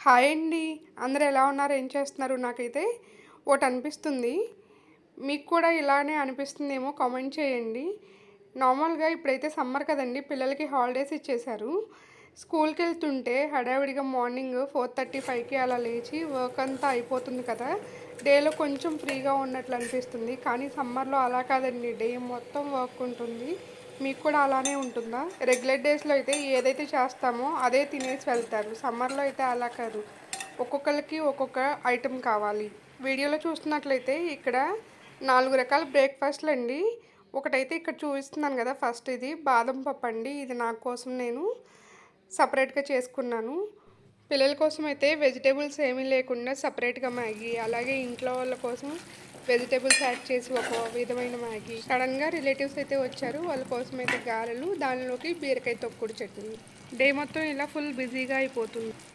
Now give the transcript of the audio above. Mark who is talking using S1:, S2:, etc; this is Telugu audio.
S1: హాయ్ అండి. అందరూ ఎలా ఉన్నారు? ఏం చేస్తున్నారు? నాకైతే ఒకటి అనిపిస్తుంది. మీకు కూడా ఇలానే అనిపిస్తుందేమో కామెంట్ చేయండి. నార్మల్‌గా ఇప్పుడైతే సమ్మర్ కదండీ! పిల్లలకి హాలిడేస్ ఇచ్చేశారు. స్కూల్‌కెళ్తుంటే హడావిడిగా మార్నింగ్ 4:35కి అలా లేచి వర్క్ అంతా అయిపోతుంది కదా! డేలో కొంచెం ఫ్రీగా ఉన్నట్లు అనిపిస్తుంది. కానీ సమ్మర్‌లో అలా కాదండి. డే మొత్తం వర్క్ ఉంటుంది. మీకు కూడా అలానే ఉంటుందా? రెగ్యులర్ డేస్‌లో అయితే ఏదైతే చేస్తామో అదే తినేసి వెళ్తారు. సమ్మర్‌లో అయితే అలా కాదు. ఒక్కొక్కళ్ళకి ఒక్కొక్క ఐటెమ్ కావాలి. వీడియోలో చూస్తున్నట్లయితే ఇక్కడ 4 రకాల బ్రేక్‌ఫాస్ట్‌లండి. ఒకటైతే ఇక్కడ చూపిస్తున్నాను కదా! ఫస్ట్ ఇది బాదం పప్పు అండి. ఇది నా కోసం నేను సపరేట్‌గా చేసుకున్నాను. పిల్లల కోసం అయితే వెజిటబుల్స్ ఏమీ లేకుండా సపరేట్‌గా మ్యాగీ, అలాగే ఇంట్లో వాళ్ళ కోసం వెజిటబుల్స్ యాడ్ చేసి ఒక విధమైన మ్యాగీ. సడన్‌గా రిలేటివ్స్ అయితే వచ్చారు. వాళ్ళ కోసం అయితే గారెలు, దానిలోకి బీరకాయ తొక్కుడు చట్నీ. డే మొత్తం ఇలా ఫుల్ బిజీగా అయిపోతుంది.